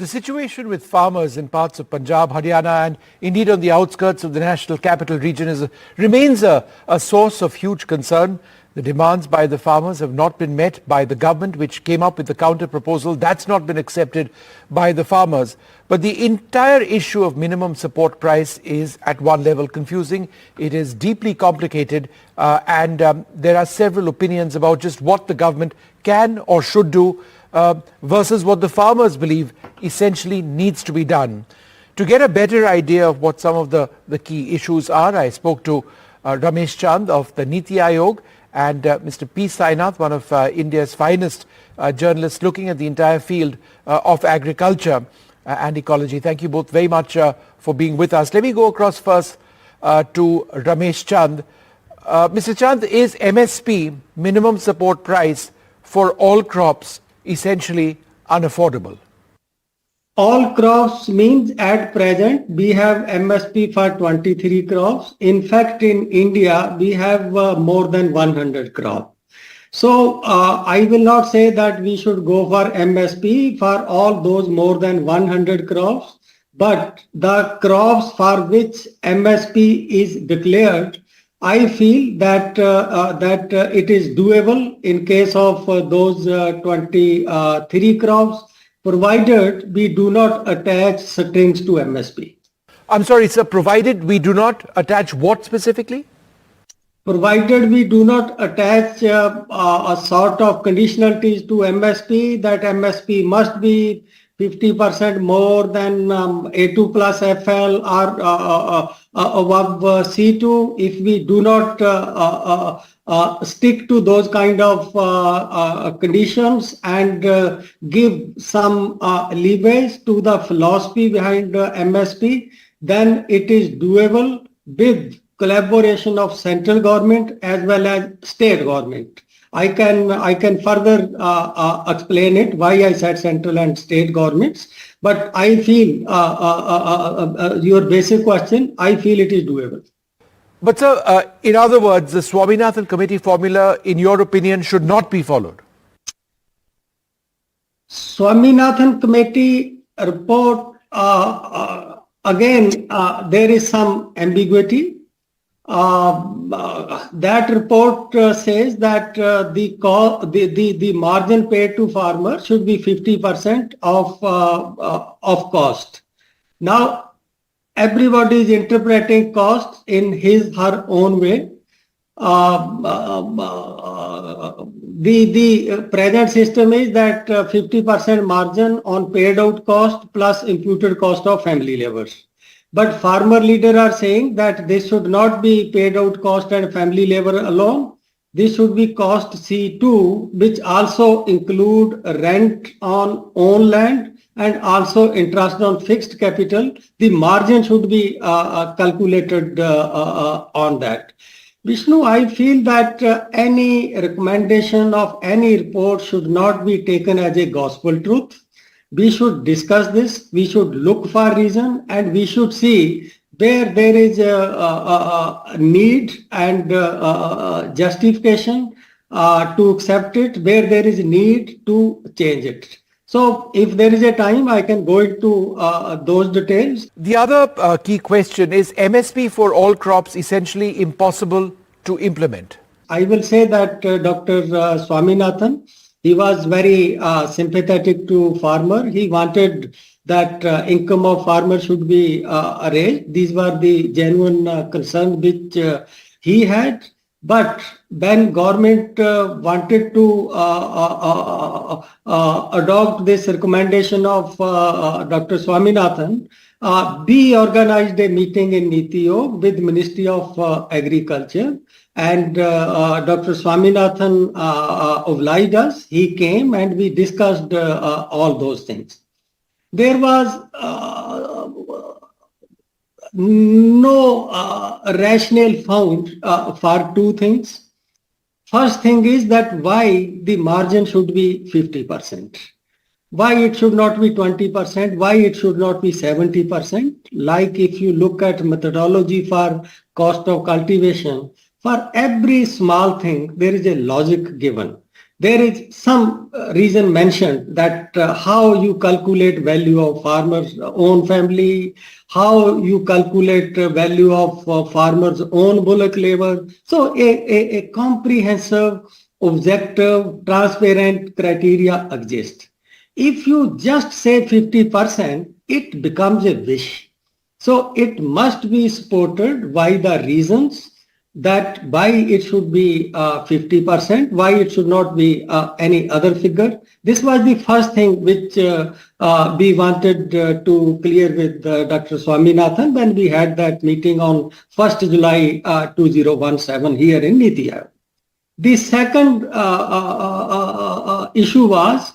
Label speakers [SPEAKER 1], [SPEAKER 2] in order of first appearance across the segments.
[SPEAKER 1] The situation with farmers in parts of Punjab, Haryana and indeed on the outskirts of the national capital region remains a source of huge concern. The demands by the farmers have not been met by the government, which came up with the counter proposal. That's not been accepted by the farmers. But the entire issue of minimum support price is at one level confusing. It is deeply complicated and there are several opinions about just what the government can or should do versus what the farmers believe essentially needs to be done. To get a better idea of what some of the key issues are, I spoke to Ramesh Chand of the Neeti Ayog and Mr. P. Sainath, one of India's finest journalists looking at the entire field of agriculture and ecology. Thank you both very much for being with us. Let me go across first to Ramesh Chand. Mr. Chand, is MSP, minimum support price, for all crops essentially unaffordable?
[SPEAKER 2] All crops means at present we have MSP for 23 crops. In fact, in India we have more than 100 crops. So I will not say that we should go for MSP for all those more than 100 crops, but the crops for which MSP is declared, I feel that it is doable in case of those 23 crops, provided we do not attach strings to MSP.
[SPEAKER 1] I'm sorry, sir, provided we do not attach what specifically?
[SPEAKER 2] Provided we do not attach a sort of conditionalities to MSP, that MSP must be 50% more than A2 plus FL or above C2. If we do not stick to those kind of conditions and give some leeways to the philosophy behind MSP, then it is doable with collaboration of central government as well as state government. I can further explain it why I said central and state governments, but I feel your basic question, I feel it is doable.
[SPEAKER 1] But sir, in other words, the Swaminathan committee formula, in your opinion, should not be followed?
[SPEAKER 2] Swaminathan committee report, again, there is some ambiguity. That report says that the margin paid to farmer should be 50% of cost. Now, everybody is interpreting cost in her own way. The present system is that 50% margin on paid out cost plus imputed cost of family laborers. But farmer leaders are saying that this should not be paid out cost and family labor alone. This should be cost C2, which also include rent on own land and also interest on fixed capital. The margin should be calculated on that. Vishnu, I feel that any recommendation of any report should not be taken as a gospel truth. We should discuss this, we should look for reason, and we should see where there is a need and justification to accept it, where there is need to change it. So if there is a time, I can go into those details.
[SPEAKER 1] The other key question is MSP for all crops essentially impossible to implement?
[SPEAKER 2] I will say that Dr. Swaminathan, he was very sympathetic to farmer. He wanted that income of farmer should be raised. These were the genuine concerns which he had. But when government wanted to adopt this recommendation of Dr. Swaminathan, we organized a meeting in Neeti with Ministry of Agriculture, and Dr. Swaminathan obliged us. He came and we discussed all those things. There was no rationale found for two things. First thing is that why the margin should be 50%. Why it should not be 20%, why it should not be 70%. Like if you look at methodology for cost of cultivation, for every small thing, there is a logic given. there is some reason mentioned that how you calculate value of farmer's own family, how you calculate value of farmer's own bullock labor. So a comprehensive, objective, transparent criteria exist. If you just say 50%, it becomes a wish. So it must be supported by the reasons that why it should be 50%, why it should not be any other figure. This was the first thing which we wanted to clear with Dr. Swaminathan when we had that meeting on 1st July 2017 here in Neeti. The second issue was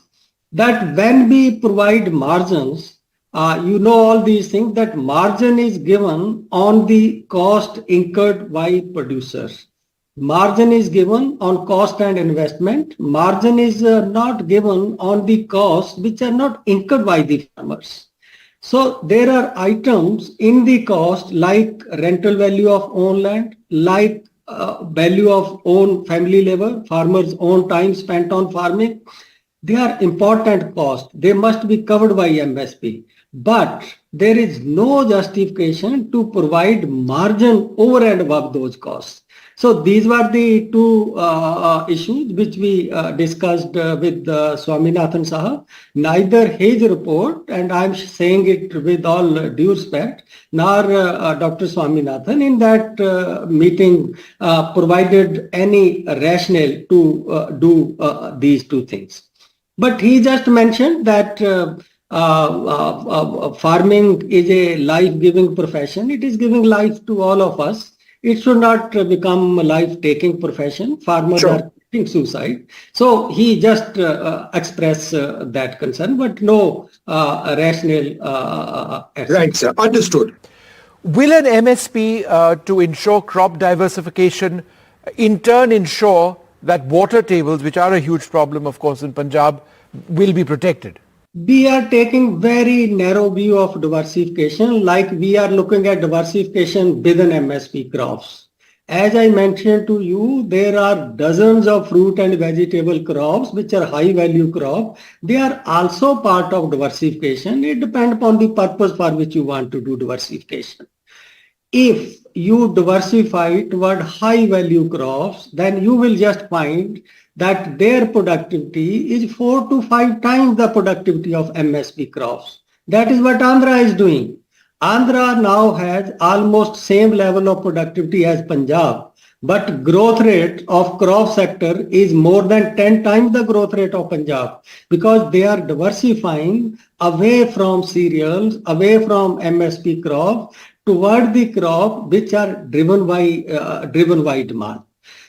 [SPEAKER 2] that when we provide margins, you know all these things, that margin is given on the cost incurred by producers. Margin is given on cost and investment. Margin is not given on the costs which are not incurred by the farmers. So there are items in the cost like rental value of own land, like value of own family labor, farmers' own time spent on farming. They are important costs. They must be covered by MSP. But there is no justification to provide margin over and above those costs. So these were the two issues which we discussed with Swaminathan Sahab. Neither his report, and I'm saying it with all due respect, nor Dr. Swaminathan in that meeting provided any rationale to do these two things. But he just mentioned that farming is a life-giving profession. It is giving life to all of us. It should not become a life-taking profession. Farmers are committing suicide. So he just expressed that concern, but no rationale.
[SPEAKER 3] Right, sir. Understood.
[SPEAKER 1] Will an MSP to ensure crop diversification in turn ensure that water tables, which are a huge problem, of course, in Punjab, will be protected?
[SPEAKER 2] We are taking very narrow view of diversification, like we are looking at diversification within MSP crops. As I mentioned to you, there are dozens of fruit and vegetable crops which are high value crop. They are also part of diversification. It depends upon the purpose for which you want to do diversification. If you diversify toward high value crops, then you will just find that their productivity is 4 to 5 times the productivity of MSP crops. That is what Andhra is doing. Andhra now has almost same level of productivity as Punjab, but growth rate of crop sector is more than 10 times the growth rate of Punjab, because they are diversifying away from cereals, away from MSP crops, toward the crop which are driven by demand.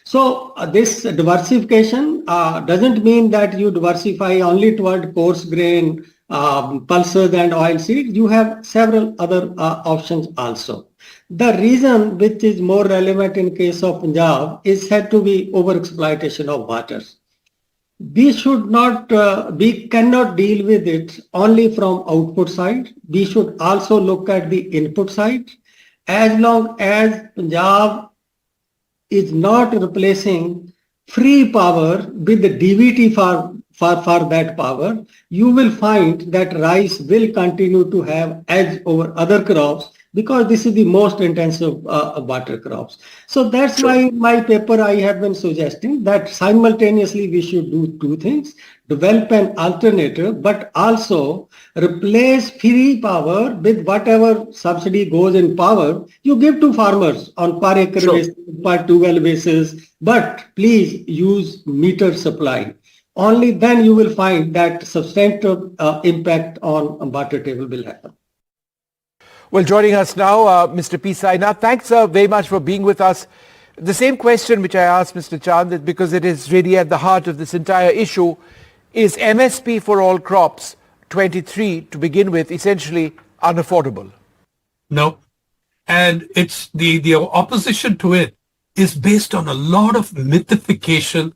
[SPEAKER 2] So this diversification doesn't mean that you diversify only toward coarse grain, pulses and oil seeds. You have several other options also. The reason which is more relevant in case of Punjab is said to be overexploitation of water. We should not, we cannot deal with it only from output side. We should also look at the input side. As long as Punjab is not replacing free power with the DVT for that power, you will find that rice will continue to have edge over other crops, because this is the most intensive water crops. So that's why my paper I have been suggesting that simultaneously we should do two things: develop an alternative, but also replace free power with whatever subsidy goes in power you give to farmers on per acre basis, per 2 well basis, but please use meter supply. Only then you will find that substantial impact on water table will happen.
[SPEAKER 1] Well, joining us now, Mr. P. Sainath. Thanks very much for being with us. The same question which I asked Mr. Chand, because it is really at the heart of this entire issue, is MSP for all crops 23 to begin with essentially unaffordable?
[SPEAKER 3] No. And it's the opposition to it is based on a lot of mythification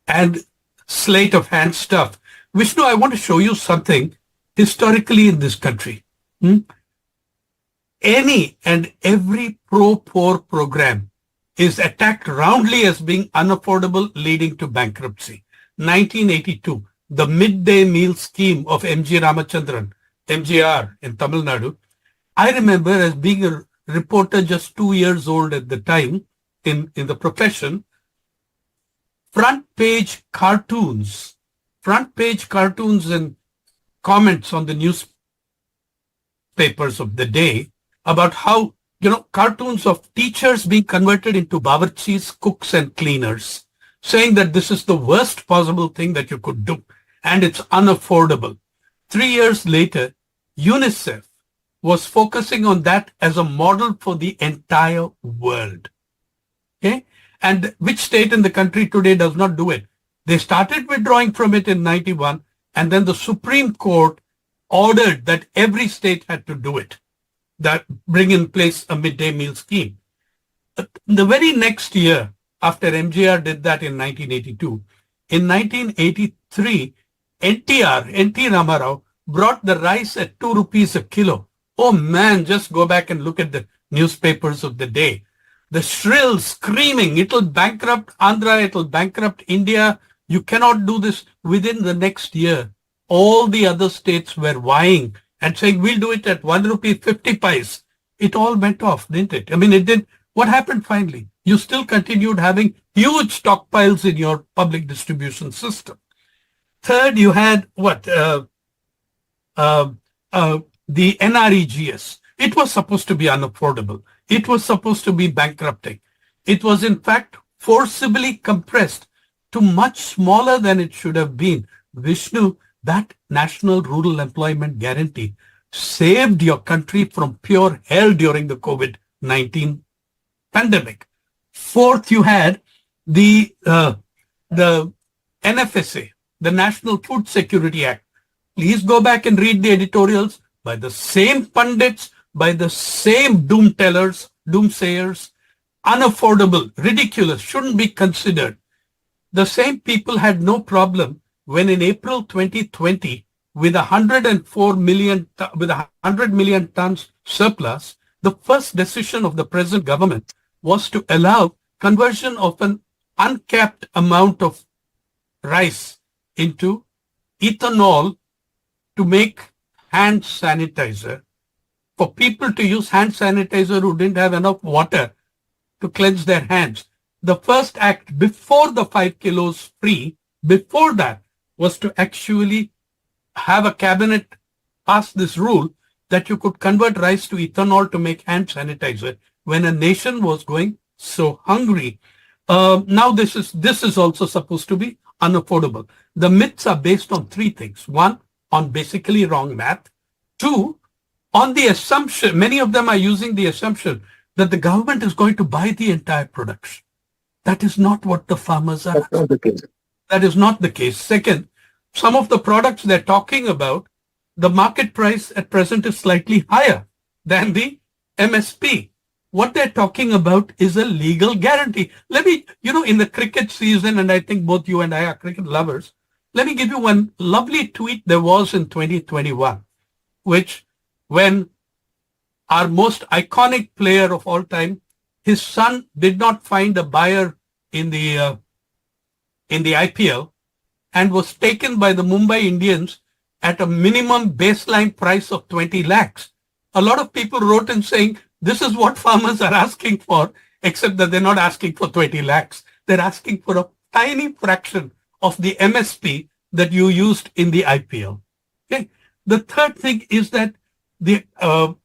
[SPEAKER 3] and sleight of hand stuff. Vishnu, I want to show you something historically in this country. Any and every pro-poor program is attacked roundly as being unaffordable, leading to bankruptcy. 1982, the midday meal scheme of MG Ramachandran, MGR in Tamil Nadu. I remember as being a reporter just 2 years old at the time in the profession, front page cartoons and comments on the newspapers of the day about how, cartoons of teachers being converted into bawarchis, cooks and cleaners, saying that this is the worst possible thing that you could do and it's unaffordable. 3 years later, UNICEF was focusing on that as a model for the entire world. Okay? And which state in the country today does not do it? They started withdrawing from it in 91, and then the Supreme Court ordered that every state had to do it, that bring in place a midday meal scheme. The very next year, after MJR did that in 1982, in 1983, N.T. Ramarao brought the rice at 2 rupees a kilo. Oh man, just go back and look at the newspapers of the day. The shrill screaming, it'll bankrupt Andhra, it'll bankrupt India. You cannot do this within the next year. All the other states were vying and saying, we'll do it at 1 rupee 50 paise. It all went off, didn't it? I mean, it did. What happened finally? You still continued having huge stockpiles in your public distribution system. Third, you had the NREGS. It was supposed to be unaffordable. It was supposed to be bankrupting. It was in fact forcibly compressed to much smaller than it should have been. Vishnu, that National Rural Employment Guarantee saved your country from pure hell during the COVID-19 pandemic. Fourth, you had the NFSA, the National Food Security Act. Please go back and read the editorials by the same pundits, by the same doomsayers, unaffordable, ridiculous, shouldn't be considered. The same people had no problem when in April 2020, with 100 million tons surplus, the first decision of the present government was to allow conversion of an uncapped amount of rice into ethanol to make hand sanitizer, for people to use hand sanitizer who didn't have enough water to cleanse their hands. The first act before the 5 kilos free, before that, was to actually have a cabinet pass this rule that you could convert rice to ethanol to make hand sanitizer when a nation was going so hungry. Now this is also supposed to be unaffordable. The myths are based on 3 things. 1, on basically wrong math. 2, on the assumption, many of them are using the assumption that the government is going to buy the entire production. That is not what the farmers are. That's not the case. That is not the case. Second, some of the products they're talking about, the market price at present is slightly higher than the MSP. What they're talking about is a legal guarantee. Let me, in the cricket season, and I think both you and I are cricket lovers, let me give you one lovely tweet there was in 2021, which when our most iconic player of all time, his son did not find a buyer in the IPL and was taken by the Mumbai Indians at a minimum baseline price of 20 lakhs. A lot of people wrote in saying, this is what farmers are asking for, except that they're not asking for 20 lakhs. They're asking for a tiny fraction of the MSP that you used in the IPL. Okay. The third thing is that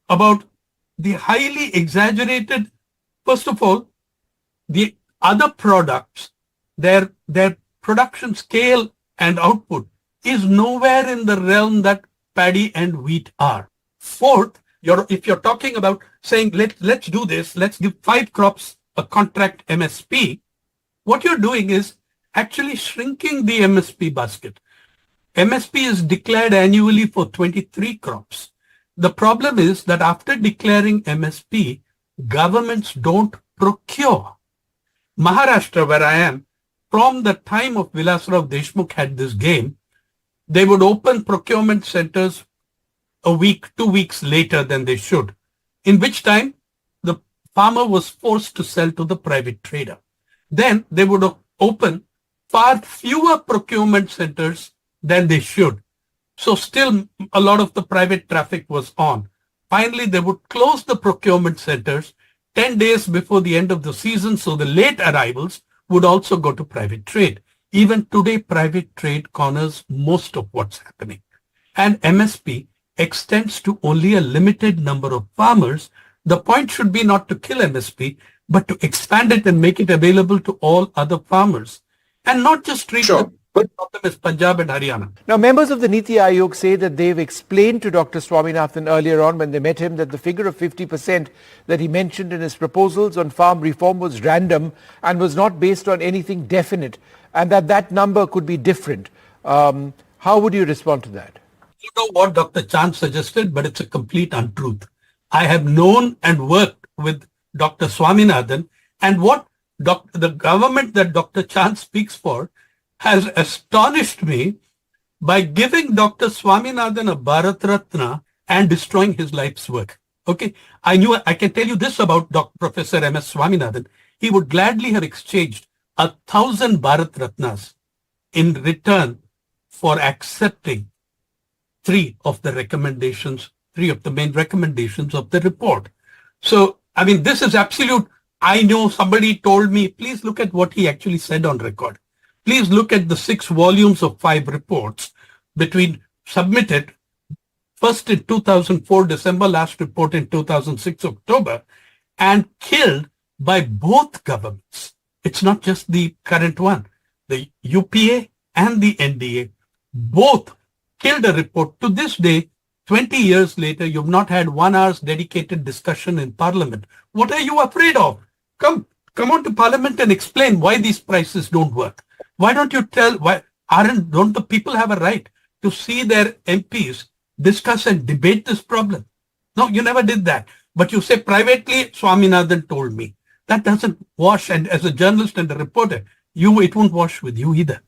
[SPEAKER 3] about the highly exaggerated, first of all, the other products, their production scale and output is nowhere in the realm that paddy and wheat are. Fourth, if you're talking about saying, let's do this, let's give 5 crops a contract MSP, what you're doing is actually shrinking the MSP basket. MSP is declared annually for 23 crops. The problem is that after declaring MSP, governments don't procure. Maharashtra, where I am, from the time of Vilasrao Deshmukh had this game, they would open procurement centers a week, 2 weeks later than they should, in which time the farmer was forced to sell to the private trader. Then they would open far fewer procurement centers than they should. So still a lot of the private traffic was on. Finally, they would close the procurement centers 10 days before the end of the season, so the late arrivals would also go to private trade. Even today, private trade corners most of what's happening. And MSP extends to only a limited number of farmers. The point should be not to kill MSP, but to expand it and make it available to all other farmers. And not just treat the problem as Punjab and Haryana.
[SPEAKER 1] Now, members of the Neeti Ayog say that they've explained to Dr. Swaminathan earlier on when they met him that the figure of 50% that he mentioned in his proposals on farm reform was random and was not based on anything definite, and that that number could be different. How would you respond to that?
[SPEAKER 3] You know what Dr. Chand suggested, but it's a complete untruth. I have known and worked with Dr. Swaminathan, and what the government that Dr. Chand speaks for has astonished me by giving Dr. Swaminathan a Bharat Ratna and destroying his life's work. Okay, I can tell you this about Professor M.S. Swaminathan. He would gladly have exchanged 1,000 Bharat Ratnas in return for accepting three of the main recommendations of the report. So, I mean, this is absolute. I know somebody told me, please look at what he actually said on record. Please look at the 6 volumes of 5 reports submitted first in 2004 December, last report in 2006 October, and killed by both governments. It's not just the current one. The UPA and the NDA both killed a report. To this day, 20 years later, you've not had 1 hour's dedicated discussion in Parliament. What are you afraid of? Come on to Parliament and explain why these prices don't work. Why don't you don't the people have a right to see their MPs discuss and debate this problem? No, you never did that. But you say privately, Swaminathan told me. That doesn't wash, and as a journalist and a reporter, it won't wash with you either.